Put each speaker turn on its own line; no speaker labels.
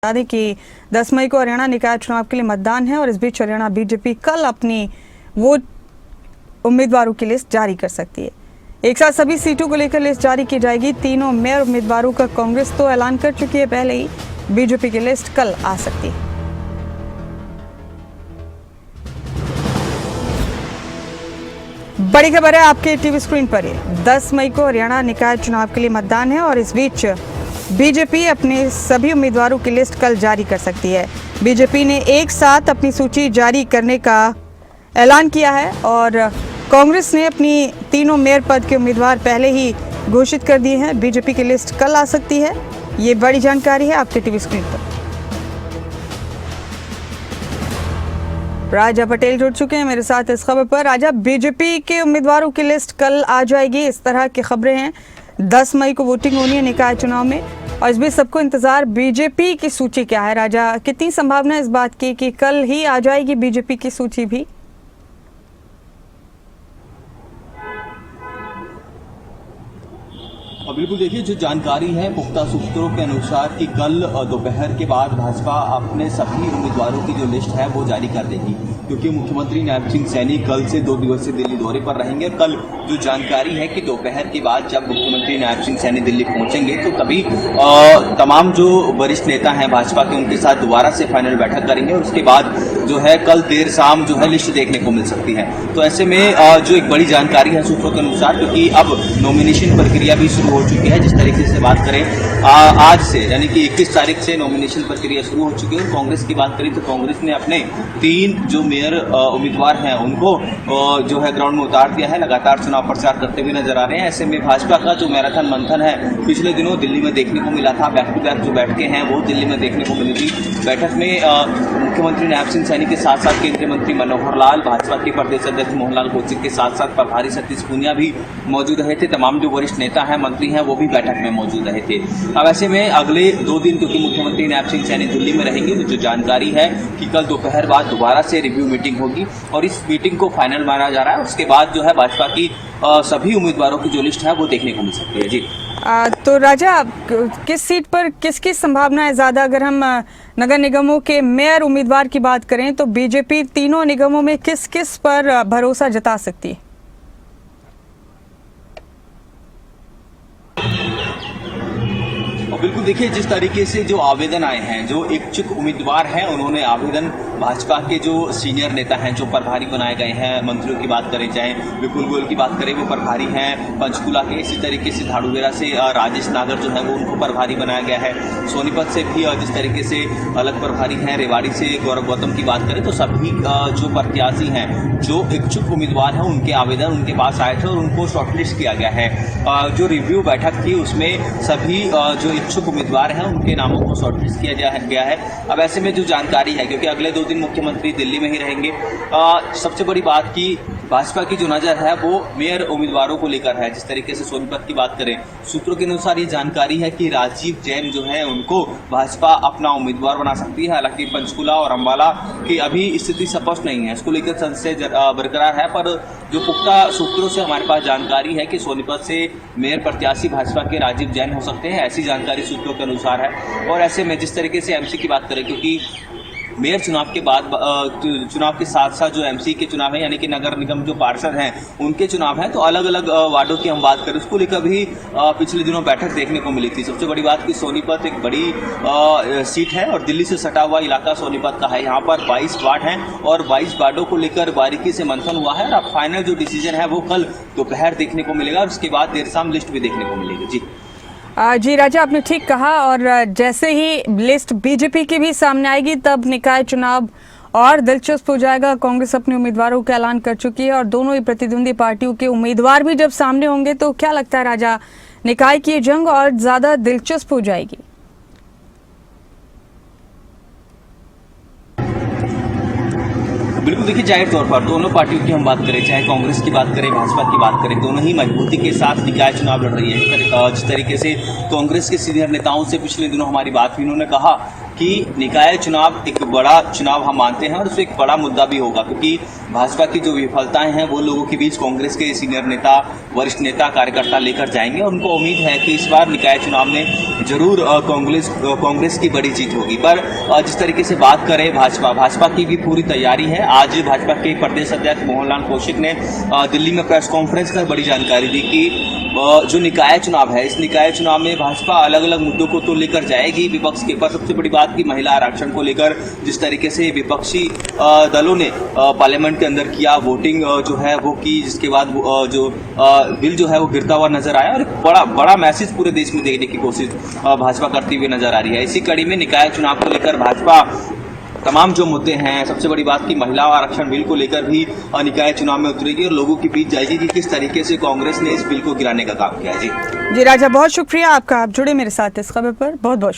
बता दें कि 10 मई को हरियाणा निकाय चुनाव के लिए मतदान है और इस बीच हरियाणा बीजेपी कल अपनी वो उम्मीदवारों की लिस्ट जारी कर सकती है। एक साथ सभी सीटों को लेकर लिस्ट जारी की जाएगी। तीनों मेयर उम्मीदवारों का कांग्रेस तो ऐलान कर चुकी है पहले ही, बीजेपी की लिस्ट कल आ सकती है। बड़ी खबर है आपके टीवी स्क्रीन पर। 10 मई को हरियाणा निकाय चुनाव के लिए मतदान है और इस बीच बीजेपी अपने सभी उम्मीदवारों की लिस्ट कल जारी कर सकती है। बीजेपी ने एक साथ अपनी सूची जारी करने का ऐलान किया है और कांग्रेस ने अपनी तीनों मेयर पद के उम्मीदवार पहले ही घोषित कर दिए हैं। बीजेपी की लिस्ट कल आ सकती है, ये बड़ी जानकारी है आपके टीवी स्क्रीन पर। राजा पटेल जुड़ चुके हैं मेरे साथ इस खबर पर। राजा, बीजेपी के उम्मीदवारों की लिस्ट कल आ जाएगी, इस तरह की खबरें हैं। 10 मई को वोटिंग होनी है निकाय चुनाव में और इस बीच सबको इंतजार बीजेपी की सूची क्या है। राजा, कितनी संभावना है इस बात की कि कल ही आ जाएगी बीजेपी की सूची भी?
बिल्कुल, देखिए जो जानकारी है पुख्ता सूत्रों के अनुसार कि कल दोपहर के बाद भाजपा अपने सभी उम्मीदवारों की जो लिस्ट है वो जारी कर देगी, क्योंकि मुख्यमंत्री नायब सिंह सैनी कल से 2 दिवसीय दिल्ली दौरे पर रहेंगे। कल जो जानकारी है कि दोपहर के बाद जब मुख्यमंत्री नायब सिंह सैनी दिल्ली पहुंचेंगे तो तभी तमाम जो वरिष्ठ नेता हैं भाजपा के उनके साथ दोबारा से फाइनल बैठक करेंगे और उसके बाद जो है कल देर शाम जो है लिस्ट देखने को मिल सकती है। तो ऐसे में जो एक बड़ी जानकारी है सूत्रों के अनुसार, क्योंकि अब नॉमिनेशन प्रक्रिया भी शुरू हो चुकी है। जिस तरीके से बात करें आज से यानी कि 21 तारीख से नॉमिनेशन प्रक्रिया शुरू हो चुकी है। कांग्रेस की बात करें तो कांग्रेस ने अपने 3 जो मेयर उम्मीदवार हैं उनको जो है ग्राउंड में उतार दिया है, लगातार चुनाव प्रचार करते हुए नजर आ रहे हैं। ऐसे में भाजपा का जो मैराथन मंथन है पिछले दिनों दिल्ली में देखने को मिला था। बैक टू बैक जो बैठकें हैं वो दिल्ली में देखने को मिली थी। बैठक में मुख्यमंत्री नायब सिंह सैनी के साथ साथ केंद्रीय मंत्री मनोहर लाल, भाजपा के प्रदेश अध्यक्ष मोहनलाल कौशिक के साथ साथ प्रभारी सतीश पूनिया भी मौजूद रहे थे। तमाम जो वरिष्ठ नेता हैं, मंत्री हैं, वो भी बैठक में मौजूद रहे थे। अब ऐसे में अगले 2 दिन क्योंकि मुख्यमंत्री नायब सिंह सैनी दिल्ली में रहेंगे, तो जो जानकारी है कि कल दोपहर बाद दोबारा से रिव्यू मीटिंग होगी और इस मीटिंग को फाइनल माना जा रहा है। उसके बाद जो है भाजपा की सभी उम्मीदवारों की जो लिस्ट है वो देखने को मिल सकती है। जी
तो राजा, किस सीट पर किसकी संभावना है ज्यादा? अगर हम नगर निगमों के मेयर उम्मीदवार की बात करें तो बीजेपी तीनों निगमों में किस किस पर भरोसा जता सकती है?
बिल्कुल, देखिए जिस तरीके से जो आवेदन आए हैं, जो इच्छुक उम्मीदवार हैं उन्होंने आवेदन भाजपा के जो सीनियर नेता हैं, जो प्रभारी बनाए गए हैं, मंत्रियों की बात करें, चाहे विपुल गोयल की बात करें वो प्रभारी हैं पंचकुला के, इसी तरीके से झाड़ूवेरा से राजेश नागर जो है वो उनको प्रभारी बनाया गया है। सोनीपत से भी जिस तरीके से अलग प्रभारी हैं, रेवाड़ी से गौरव गौतम की बात करें तो सभी जो प्रत्याशी हैं, जो इच्छुक उम्मीदवार हैं, उनके आवेदन उनके पास आए थे और उनको शॉर्टलिस्ट किया गया है। जो रिव्यू बैठक थी उसमें सभी जो इच्छुक उम्मीदवार हैं उनके नामों को शॉर्टलिस्ट किया गया है। अब ऐसे में जो जानकारी है, क्योंकि अगले 2 दिन मुख्यमंत्री दिल्ली में ही रहेंगे, सबसे बड़ी बात की भाजपा की जो नज़र है वो मेयर उम्मीदवारों को लेकर है। जिस तरीके से सोनीपत की बात करें, सूत्रों के अनुसार ये जानकारी है कि राजीव जैन जो है उनको भाजपा अपना उम्मीदवार बना सकती है। हालांकि पंचकुला और अम्बाला की अभी स्थिति स्पष्ट नहीं है, इसको लेकर संशय बरकरार है, पर जो पुख्ता सूत्रों से हमारे पास जानकारी है कि सोनीपत से मेयर प्रत्याशी भाजपा के राजीव जैन हो सकते हैं, ऐसी जानकारी सूत्रों के अनुसार है। और ऐसे में जिस तरीके से एमसी की बात करें, क्योंकि मेयर चुनाव के बाद चुनाव के साथ साथ जो एमसी के चुनाव है यानी कि नगर निगम जो पार्षद हैं उनके चुनाव हैं, तो अलग अलग वार्डों की हम बात करें उसको लेकर भी पिछले दिनों बैठक देखने को मिली थी। सबसे बड़ी बात कि सोनीपत एक बड़ी सीट है और दिल्ली से सटा हुआ इलाका सोनीपत का है। यहाँ पर 22 वार्ड हैं और 22 वार्डों को लेकर बारीकी से मंथन हुआ है और अब फाइनल जो डिसीजन है वो कल दोपहर देखने को मिलेगा और उसके बाद देर शाम लिस्ट भी देखने को मिलेगी।
जी राजा, आपने ठीक कहा और जैसे ही लिस्ट बीजेपी की भी सामने आएगी तब निकाय चुनाव और दिलचस्प हो जाएगा। कांग्रेस अपने उम्मीदवारों का ऐलान कर चुकी है और दोनों ही प्रतिद्वंदी पार्टियों के उम्मीदवार भी जब सामने होंगे तो क्या लगता है राजा, निकाय की जंग और ज्यादा दिलचस्प हो जाएगी?
बिल्कुल, देखिए जाहिर तौर पर दोनों पार्टियों की हम बात करें, चाहे कांग्रेस की बात करें, भाजपा की बात करें, दोनों ही मजबूती के साथ निकाय चुनाव लड़ रही है। जिस तरीके से कांग्रेस के सीनियर नेताओं से पिछले दिनों हमारी बात हुई, उन्होंने कहा कि निकाय चुनाव एक बड़ा चुनाव हम मानते हैं और उसमें एक बड़ा मुद्दा भी होगा, क्योंकि भाजपा की जो विफलताएं हैं वो लोगों के बीच कांग्रेस के सीनियर नेता, वरिष्ठ नेता, कार्यकर्ता लेकर जाएंगे और उनको उम्मीद है कि इस बार निकाय चुनाव में जरूर कांग्रेस की बड़ी जीत होगी। पर जिस तरीके से बात करें भाजपा की भी पूरी तैयारी है। आज भाजपा के प्रदेश अध्यक्ष मोहनलाल कौशिक ने दिल्ली में प्रेस कॉन्फ्रेंस कर बड़ी जानकारी दी कि जो निकाय चुनाव है, इस निकाय चुनाव में भाजपा अलग अलग मुद्दों को तो लेकर जाएगी विपक्ष के, पर सबसे बड़ी बात की महिला आरक्षण को लेकर जिस तरीके से विपक्षी दलों ने पार्लियामेंट के अंदर किया, वोटिंग जो है वो की, जिसके बाद जो बिल जो है वो गिरता हुआ नजर आया और एक बड़ा मैसेज पूरे देश में देने की कोशिश भाजपा करती हुई नजर आ रही है। इसी कड़ी में निकाय चुनाव को लेकर भाजपा तमाम जो मुद्दे हैं, सबसे बड़ी बात की महिला आरक्षण बिल को लेकर भी निकाय चुनाव में उतरेगी और लोगों के बीच जाएगी कि किस तरीके से कांग्रेस ने इस बिल को गिराने का काम किया है। जी
राजा, बहुत शुक्रिया आपका, आप जुड़े मेरे साथ इस खबर पर, बहुत बहुत